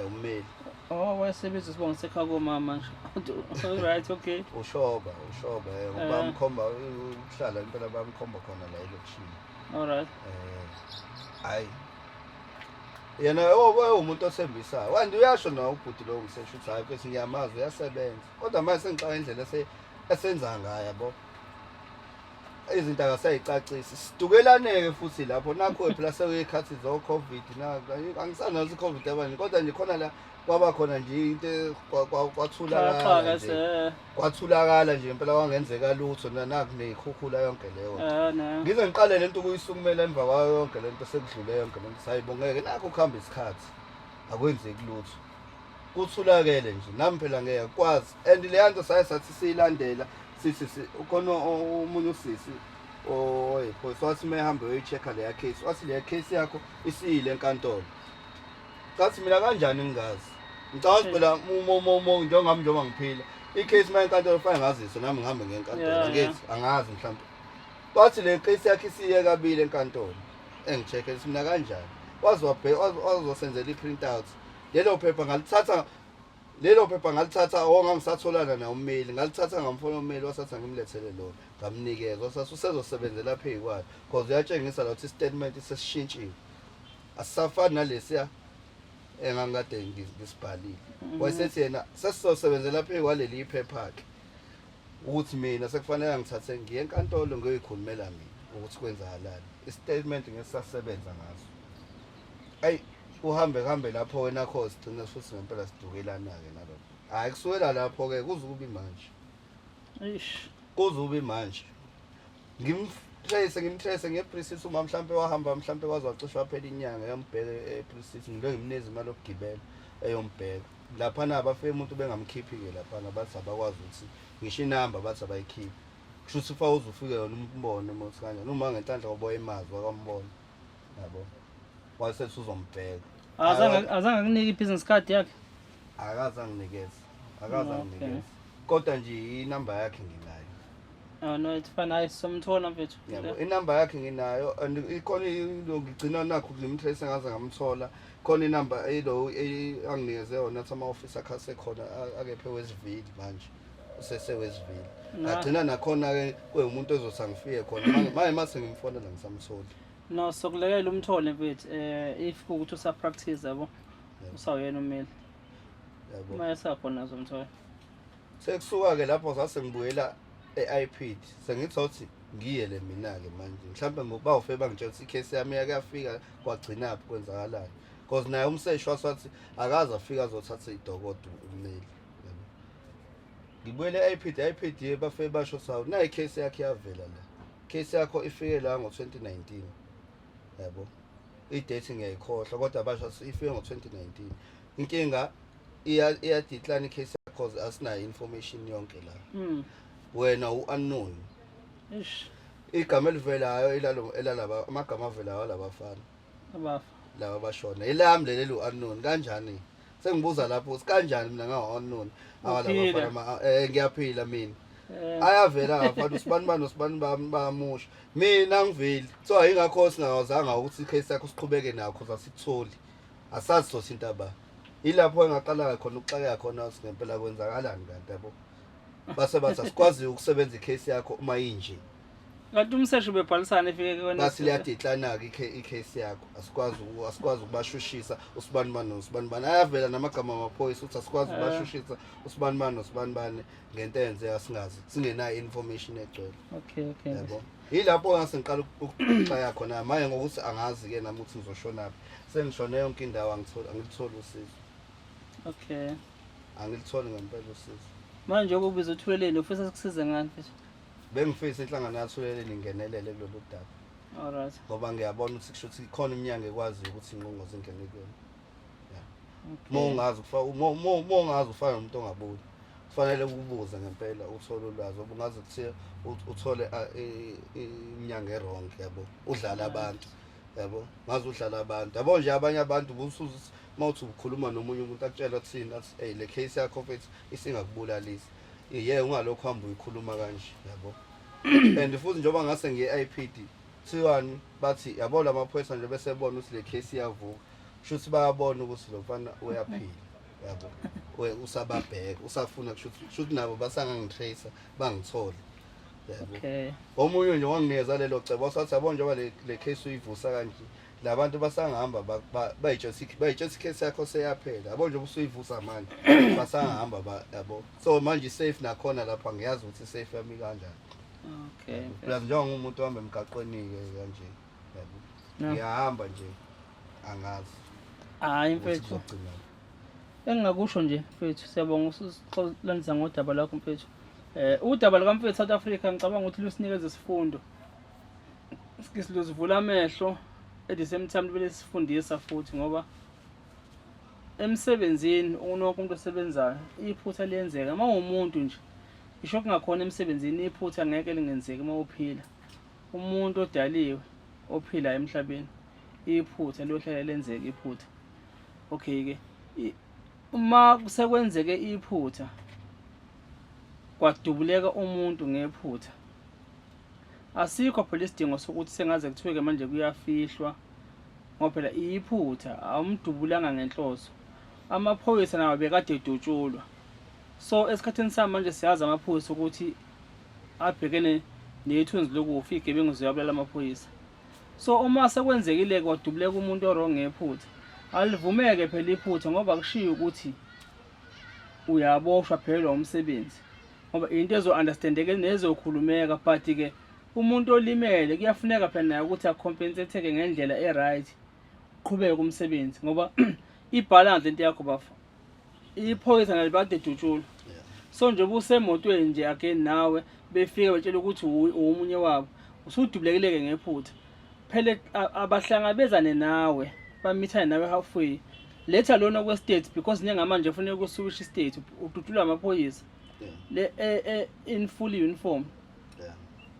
ummeli wayesebenza isibongo sekhako mama manje. Alright, okay. ushoba ngoba bamkhomba ukuhlala impela bamkhomba khona la elokishini Alright. hayi yena umuntu othembisayo wandi uyasho na ubhuti lo ngisesho ukuthi hayi bese ngiyamazi uyasebenza kodwa manje sengixaka indlela esenza ngayo yabo izinto akasayicacisi sidukelaneke futhi lapho nakho phela sekuyikhathi zo covid angisanazo i-covid yabani kodwa nje khona la kwaba khona nje into kwathulakala nje impela kwangenzeka lutho naku nekhukhula yonke leyo ngize ngiqale lento ukuyisukumela emva kwayo yonke lento sekudlule yonke lento sayibongeke nakho kuhamba isikhathi akwenzeki lutho kuthulakele nje nami phela ngeke kwazi and le nto sathi siyilandela sithi ukhona umunye usisi oyiphoyisa wathi mehamba uyoyi-check-a leya case wathi leya case yakho isiyile enkantolo ngathi mina kanjani ngingazi ngicabanga phela njengoba ngiphila i-case uma enkantolo fanele ngazise nami ngihambe ngenkantolo angithi angazi mhlawumbe wathi le case yakho isiye kabili enkantolo engi-check-e lithi mina kanjani wazosenzela i-print out lelo phepha ngalithatha ongangisatholana na ummeli ngalithatha ngamfona ummeli wasathi ngimlethele lona ngamnikeza wasathi usezosebenzela phezu kwayo because uyatshengisa la ukuthi i-statement sesishintshile asisafani nalesiya engangikade ngisibhalile wayesethi yena sesizosebenzela phezu kwaleli iphepha-ke ukuthi mina sekufanele ngithathe ngiye enkantolo ngiyoyikhulumela mina ukuthi kwenzakalani i-statement ngesisasebenza ngaso ayi uhambe lapho wena kho sigcina futhi ngempela sidukelana-ke nalokho hayi kusukela lapho-ke kuzukubi manje ngimtrace nge-Precinct uma mhlawumbe wahamba mhlawumbe kwaze wacisha waphela inyanga eyombheka e-Precinct ngilo ngimnikeza imali yokugibela eyombheka laphana bafike umuntu bengamkhiphi-ke laphana bathi abakwazi ukuthi ngisho inamba bathi abayikhiphi kusho ukuthi ufa uze ufike yona umbone ukuthi kanjani uma ngenhlanhla ngoba emazi wakambona yabo wasethi uzombheka azange kunike i-business card yakhe akaze anginikeze kodwa nje inamba yakhe nginayo no it's fine hayi somthola mfethu yabo inamba yakhe nginayo and ikhona ngigcina nakho ngimtrace ngaze ngamthola khona inamba elo anginikeze yona athi ama-office akhe asekhona akephe Westville manje usesewestville agcina nakhona-ke kuwumuntu ezothi angifike khona manje mase ngimfonela ngisamtholi no sokulekela umthole mfethu if kuwukuthi usapractice yabo usawuyena umeli yabo uma esakhona azomthola sekusuka-ke lapho sase ngibuyela e-IPD sengithi ngiyele mina-ke manje mhlawumbe bawufe bangitshela ukuthi ikhesi yami yakuyafika kwagcinaphi kwenzakalani because naye umseshi wasathi akaze afike azothatha idokodo umeli ngibuyele e-IPD bafe basho sawo nayi ikhesi yakhe yavela la ikhesi yakho ifike la ngo-2019 yabo i-date ngiyayikhohlwa kodwa basho ifike ngo-2019 inkinga iyadecline ikhesi yakho because asinayo information yonke la wena u-unknown igama elivelayo elalaba amagama avelayo labafana abafa laba bashona elami leli u-unknown kanjani sengibuza lapho ukuthi kanjani mina nga-unknown awalabafana ngiyaphila mina ayavela ngafana usibani bamusha mina ngiveli so ayingakho singawazanga ukuthi ikhesi yakho siqhubeke nakho zasitholi asazi sothi into aba ilapho engaqala khona ukuxakeka khona singempela kwenzakalani kanti yabo base bathi asikwazi ukusebenza ikhesi yakho uma inje kanti umseshi bebhalisana efike kwena bathi liyadecline-ke ikhesi yakho asikwazi ukubashushisa usibani ayavela namagama amaphoyisa ukuthi asikwazi ukubashushisa usibani ngento eyenzeka singazi singenayo information egcwele okay yabo yilapho ngase ngiqala ukuxaya khona manje ngokuthi angazi-ke nami ukuthi ngizoshonaphi sengishone yonke indawo angilitholi usizo okay angilitholi ngempela usizo manje ukubiza uthweleni ufisa sikusize ngani mfethu bengifisa inhlangano yathuleleni ingenelele kulolu daba alright ngoba ngiyabona ukuthi kusho ukuthi ikhona iminyango ekwazi ukuthi inqongoze ingene kuyona mongazi ufana nomuntu ongabuzi kufanele ukubuza ngempela uthole ulwazi obungazi ukuthi uthole iminyango errong yabo udlala abantu yabo ngazi udlala abantu yabo nje abanye abantu busuza mawuthi ukhuluma nomunye umuntu akutshela kuthini athi hey le case yakho mfethu isingakubulalisi ungalokho hamba uyikhuluma kanje yabo and futhi njengoba ngase ngiye-IPD thiwani bathi yabo lamaphoyisa nje bese bona ukuthi le case iyavuka kusho ukuthi bayabona ukuthi lo mfana uyaphila yabo usababheka usafuna kusho ukuthi nabo basangangitracer bangithole yabo omunye nje wanginikeza lelo cebo wasathi yabo njengoba le case uyivusa kanje labantu basangahamba bayitshela ikhesi yakho seyaphela yabo nje usuyivusa manje basangahamba yabo so manje safe nakhona lapha ngiyazi ukuthi safe yami kanjani okay plus njengoba umuntu ohamba emgaqweni-ke kanje yabo ngiyahamba nje angazi hayi mfethu engingakusho nje mfethu siyabonga usixolanisa ngodaba lakho mfethu udaba lukamfethu South Africa ngicabanga ukuthi lusinikeza isifundo siluzivula amehlo at the same time bele sifundisa futhi ngoba emsebenzini unonke umuntu osebenzayo iphutha liyenzeka uma umuntu nje isho kungakhona emsebenzini iphutha ngeke lingenzeki uma uphila umuntu odaliwe ophila emhlabeni iphutha liyohlala lenzeka iphutha okay ke uma kusekwenzeke iphutha kwadubuleka umuntu ngephutha asikho phela isidingo sokuthi sengaze kuthiweke manje kuyafihlwa ngoba phela iphutha awumdubulanga ngenhloso amaphoyisa nawo bekade edutshulwa so esikhathini samanje siyazi amaphoyisa ukuthi abhekene nethunzi lokufa igebengu ziyabulala amaphoyisa so uma sekwenzekile kwadubuleka umuntu orong ngephutha alivumeke phela iphutha ngoba kushiya ukuthi uyaboshwa phela umsebenzi ngoba into ezo-understandeke nezokhulumeka but ke umuntu olimele kuyafuneka phela naye ukuthi acompensate-ke ngendlela e-right uqhubeke umsebenzi ngoba ibalance into yakho bafa iphoyisa nalo bade edutshulwa so nje busemotweni nje again nawe befike betshela ukuthi umunye wabo usudubulekileke ngephutha phela abahlangabezane nawe bamithane nawe halfway letha lona kwe-state because njengamanje kufanele kuswisha i-state udutshulwa amaphoyisa le in full uniform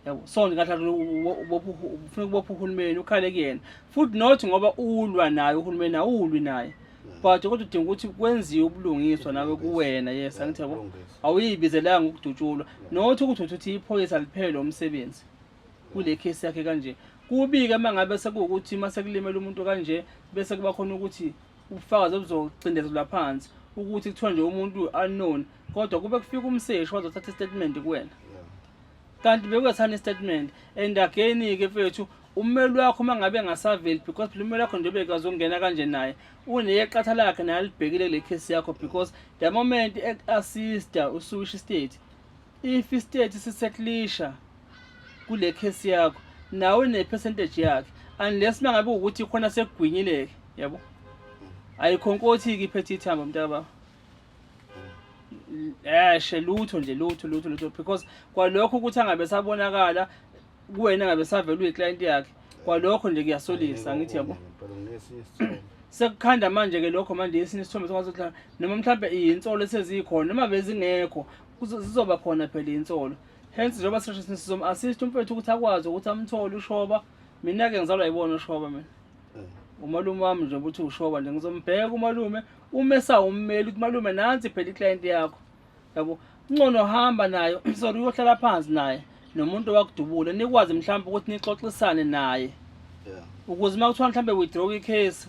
yabo so ngikhathana ufuna ukubopha uhulumeni ukhale kuyena futhi not ngoba ulwa naye uhulumeni awulwi naye but kodwa udinga ukuthi kwenziwe ubulungiswa nawe kuwena. Yes, angithi yabo awuyibizelanga ukudutshulwa nothi ukuthi iphoyisa liphele umsebenzi kule case yakhe kanje. Kubike mangabe sekuwukuthi mase kulimela umuntu kanje bese kuba khona ukuthi ubufakazi obuzogcindezelwa phansi ukuthi kuthiwa nje umuntu unknown, kodwa kube kufika umseshi wazothatha istatement kuwena. Kanti bekuyathana istatement and again ke mfethu ummeli wakho mangabe ngasaveli because ummeli wakho nje bekazongena kanje naye uneqatha lakhe naye libhekile le case yakho, because the moment assista usushi state if state sisetlisha kule case yakho nawe ne percentage yakhe, unless mangabe ukuthi khona sekugwinyileke yabo ayikhonkoti iphethe ithamba mntaba lutho nje lutho because kwalokho ukuthi angabe sabonakala kuwena ngabe savela uyiclient yakhe kwalokho nje kuyasolisa ngithi yabo sekukhanda manje ke lokho manje esinye isithombe sokwazi noma mhlambe iyinsolo esezikhona noma bezingekho zizoba khona phela insolo. Hence njengoba sizom assist umfethu ukuthi akwazi ukuthi amthole uShoba. Mina ke ngizalwa yibona uShoba mina umalume wami nje ukuthi uShoba nje ngizombheka umalume umesa ummeli ukuthi malume nansi phela iclient yakho yabo ngcono hamba nayo sorry uyohlala phansi naye nomuntu wakudubula nikwazi mhlawumbe ukuthi nixoxisane naye ukuze makuthiwa mhlawumbe withdraw icase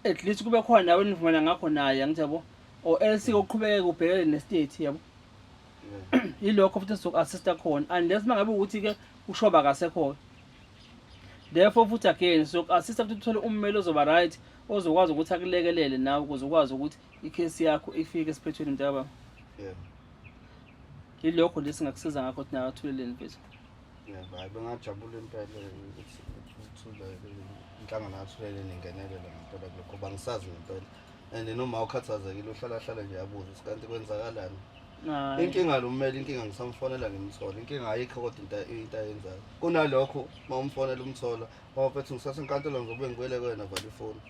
at least kube khona nawe nivumana ngakho naye angithi yabo or else uqhubeke ubhekele nestate yabo. Yilokho futhi soku-assista khona unless mangabe ukuthi ke uShoba kasekho. Therefore futhi again soku-assista futhi uthole ummeli ozoba right ozokwazi ukuthi akulekelele nawe ukuze ukwazi ukuthi icase yakho ifike esiphethweni mntaba. Yilokho lesingakusiza ngakho ukuthi nawe athuleleni mfethu. Hayi bengajabula impela ukuthi uthule inhlangano athulele ningenelela ngempela lokho bangisazi ngempela and noma ukhathazekile uhlala nje yabuza sikanti kwenzakalani. Inkinga lommeli inkinga ngisamfonela ngimthola inkinga ayikho kodwa into ayenzayo kunalokho mawumfonela umthola wawuphethe ngisasenkantolo ngizobe ngibuyele kuwena vala ifoni.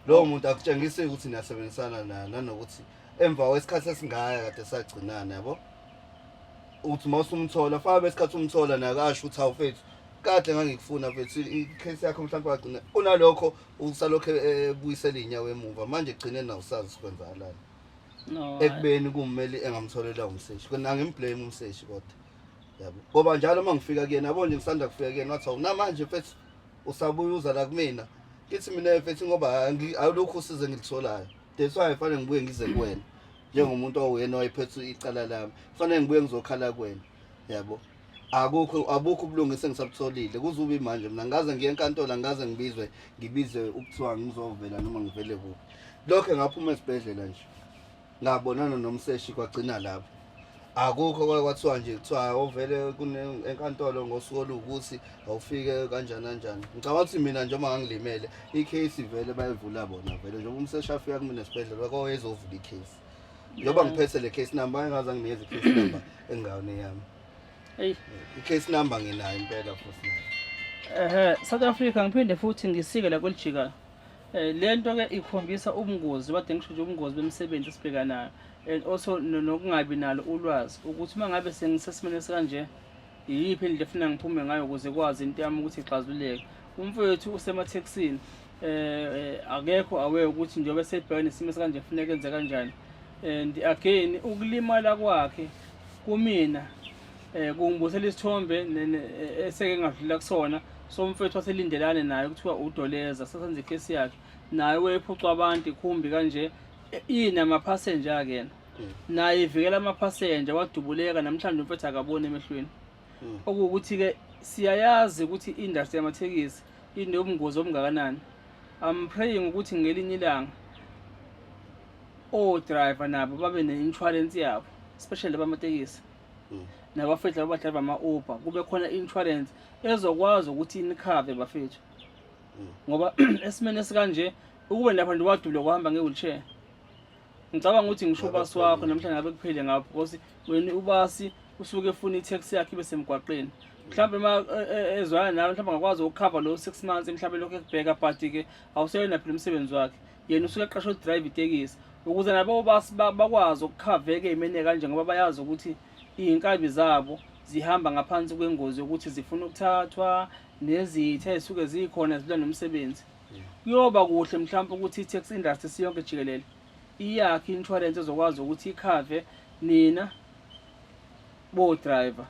Lowo muntu akutshengisi ukuthi niyasebenzisana naye nanokuthi emva kwesikhathi esingaya kade sagcinana yabo uthi mawusumthola faka besikhathi umthola naye kasho ukuthi awufethu kade ngangikufuna mfethu icase yakho mhlawumbe wagcina kunalokho usalokho ebuyisela inyawo emuva manje gcine na usazi sikwenzakalani. Ekubeni kummeli engamtholela umseshi kona ngimblame umseshi kodwa yabo ngoba njalo mangifika kuyena yabo nje ngisanda kufika kuyena wathi namanje mfethu usabuya uza la kumina kithi mina mfethu ngoba awulokho usize ngilitholayo that's why fanele ngibuye ngize kuwena njengomuntu owena wayephethe icala lami fanele ngibuye ngizokhala kuwena yabo abukho ubulungise ngisabutholile kuzuba manje mina ngaze ngiye enkantolo ngaze ngibizwe ukuthiwa ngizovela noma ngivele kuphi lokho ngaphuma esibhedlela nje ngabonana nomseshi kwagcina lapho akukho kwathiwa nje kuthiwa ovele enkantolo ngosuku olukuthi awufike kanjani ngicabanga ukuthi mina nje uma ngilimele icase ivele bayivula bona vele njengoba umseshi afika kumina esibhedlela kwako ezovula icase njengoba ngiphethe le case number engaze nginikeze case number engawone yami icase number nginayo impela futhi nayo South Africa ngiphinde futhi ngisike la kwelijika lento ke ikhombisa ubungozi bade ngisho nje ubungozi bemsebenzi esibhekanayo and also nokungabi nalo ulwazi ukuthi mangabe sengisesimene sekanje yiphi indlela efuna ngiphume ngayo ukuze kwazi into yami ukuthi ixazuleke. Umfowethu usemathexini akekho awe ukuthi njengoba sebhekene isimo sekanje kufanele enze kanjani and again ukulimala kwakhe kumina kungibusela isithombe eseke ngadlula kusona so umfowethu waselindelane naye kuthiwa udoleza sasenze icase yakhe naye wephucwa abantu ikhumbi kanje inama passenger akena naye ivikela ama passenger wadubuleka namhlanje umfowethu akabone emehlweni okuwukuthi ke siyayazi ukuthi industry yamathekisi inobungozi obungakanani. I'm praying ukuthi ngelinye ilanga driver nabo babe ne-insurance yabo especially bamatekisi nabafethu abadriver ama-Uber kube khona insurance ezokwazi ukuthi inikhave bafethu ngoba esimene esikanje ukube lapha nje wadubula kuhamba nge-wheelchair ngicabanga ukuthi ngisho ubasi wakho namhlanje ngabe kuphele ngapho because wena ubasi usuke efuna i-taxi yakhe ibe semgwaqeni mhlawumbe ma ezwana nawe mhlawumbe ngakwazi ukukhava lo 6 months mhlawumbe lokho ekubheka but ke awuseyona phela umsebenzi wakhe yena usuke eqashwe ukudrive itekisi ukuze nabo basi bakwazi ukukhaveka ezimene kanje ngoba bayazi ukuthi inkabi zabo zihamba ngaphansi kwengozi ukuthi zifuna ukuthathwa nezithe esuke zikhona zidla nomsebenzi kuyoba kuhle mhlawumbe ukuthi i-taxi industry siyonke jikelele iyakhe insurance ezokwazi ukuthi ikhave nina bo driver.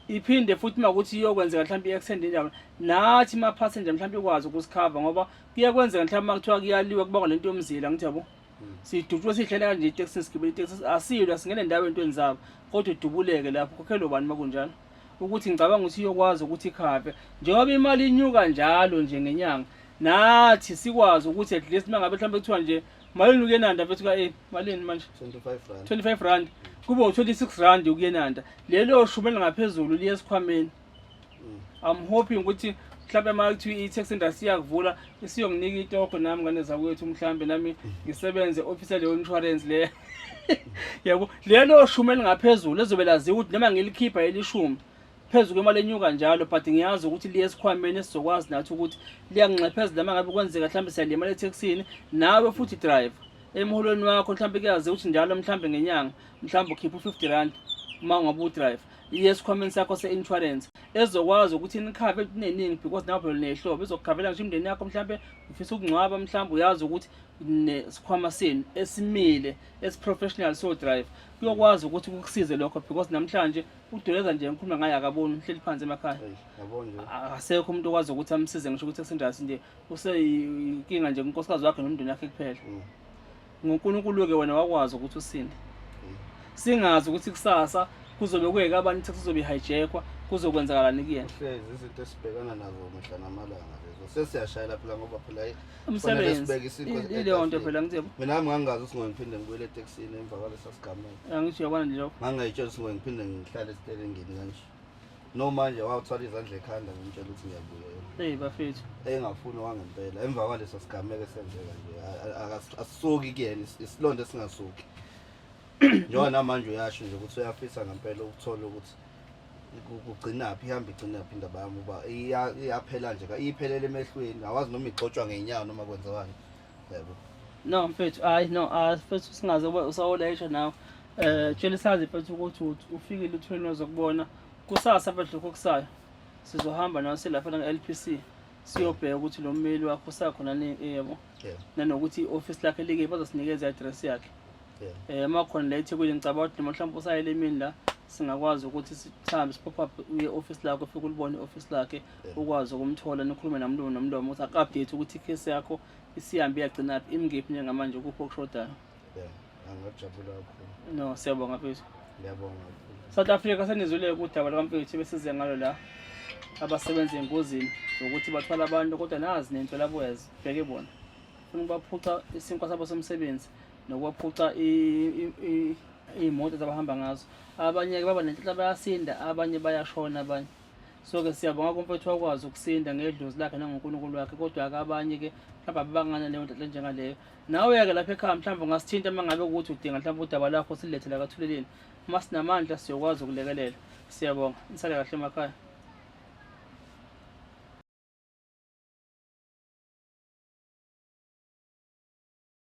Iphinde futhi makuthi iyokwenzeka mhlawumbe i-accident enjalo nathi ma passenger mhlawumbe ikwazi ukusikhava ngoba kuyakwenzeka mhlawumbe makuthiwa kuyaliwa kuba lento yomzila ngithi yabo sidutshwe sihlele kanje i-taxi sigibele i-taxi asilwa singene endaweni entweni zabo kodwa udubuleke lapho kokhelo bani makunjalo ukuthi ngicabanga ukuthi iyokwazi ukuthi ikhave njengoba imali inyuka njalo nje ngenyanga nathi sikwazi ukuthi at least mangabe mhlawumbe kuthiwa nje malini ukuyenanda bethu ka malini manje 25 rand kube u26 rand ukuyenanda lelo shumela ngaphezulu liye esikhwameni. I'm hoping ukuthi mhlawumbe makuthi i-taxi industry yakuvula isiyonginika itoko nami ngane zakwethu mhlawumbe nami ngisebenze officer leyo insurance le yabo lelo shumela ngaphezulu ezobe laziwa ukuthi noma ngilikhipha elishumi phezulu kwemali enyuka njalo but ngiyazi ukuthi liye esikhwameni esizokwazi nathi ukuthi liyangiqephezela noma ngabe kwenzeka mhlawumbe siyalimala etaxini nawe futhi driver emholweni wakho mhlawumbe kuyazi ukuthi njalo mhlawumbe ngenyanga mhlawumbe ukhipha u50 rand uma ngabe udriver yesikhwameni sakho se-insurance ezokwazi ukuthi inikhave neningi because nawe phela nehlobo izokukhavela ngisho imndeni yakho mhlawumbe ufisa ukungcwaba mhlawumbe uyazi ukuthi nesikhwama senu esimile esiprofessional so drive kuyokwazi ukuthi kukusize lokho because namhlanje udoleza nje ngikhuluma ngaye akaboni uhleli phansi emakhaya yabo nje asekho umuntu okwazi ukuthi amsize ngisho ukuthi exindasi nje useyinkinga nje unkosikazi wakhe nomndeni wakhe kuphela. ngoNkulunkulu ke wena wakwazi ukuthi usinde singazi ukuthi kusasa kuzobe kuyeke abantu iTaxi izobe hijackwa kuzokwenzakalani kuyena hlezi izinto esibhekana nazo mihla namalanga lezo sesiyashayela phela ngoba phela umsebenzi ile nto phela ngithi mina ngingangazi ukuthi ngiphinde ngibuyele etaxini emva kwalesa sigameko angithi uyabona nje lokho ngangayitshela ukuthi ngiphinde ngihlale esitelengeni kanje no manje wawuthwala izandla ekhanda ngimtshela ukuthi ngiyabuya bafethu engafuni wangempela emva kwalesa sigameko esenzeka nje asisuki kuyena isilonda esingasuki njengoba namanje uyasho nje ukuthi uyafisa ngempela ukuthola ukuthi kugcinaphi ihamba igcinaphi indaba yami uba iyaphela nje iphelele emehlweni awazi noma igxotshwa ngeenyawo noma kwenzekani yebo no mfethu no mfethu singaze usawolesha nawe tshela sazi mfethu ukuthi ufikile uthweni ozokubona kusasa mfethu kokusayo sizohamba nawe silapha la-LPC siyobheka ukuthi lo mmeli wakho usakhona yebo nanokuthi i-office lakhe like bazosinikeza i-address yakhe makhona la eThekwini ngicabanga ukuthi mhlawumbe usayele emini la singakwazi ukuthi sihambe sipop up uye-office lakho ufike ulibone i-office lakhe ukwazi ukumthola nikhulume namlomo nomlomo ukuthi aka-update ukuthi i-case yakho isihambe iyagcinaphi imingephi njengamanje kupho okushodayo. Angajabula kakhulu. No siyabonga mfethu. Ngiyabonga. South Africa senizwile kudaba lakaMfethu besize ngalo la abasebenza engozini ukuthi bathwala abantu kodwa nazi nento labo yazi bheke bona ufuna ukubaphuca isinkwa sabo somsebenzi nokubaphuca imoto zabahamba ngazo abanye ke baba nenhlanhla bayasinda abanye bayashona abanye so ke siyabonga kumfethu wakwazi ukusinda ngedlozi lakhe nangoNkulunkulu wakhe kodwa akabanye ke mhlawumbe bangana leyo nto njengaleyo nawe ke lapha ekhaya mhlawumbe ungasithinta mangabe ukuthi udinga mhlawumbe udaba lakho silethe la kathuleleni masinamandla siyokwazi ukulekelela siyabonga nisale kahle emakhaya.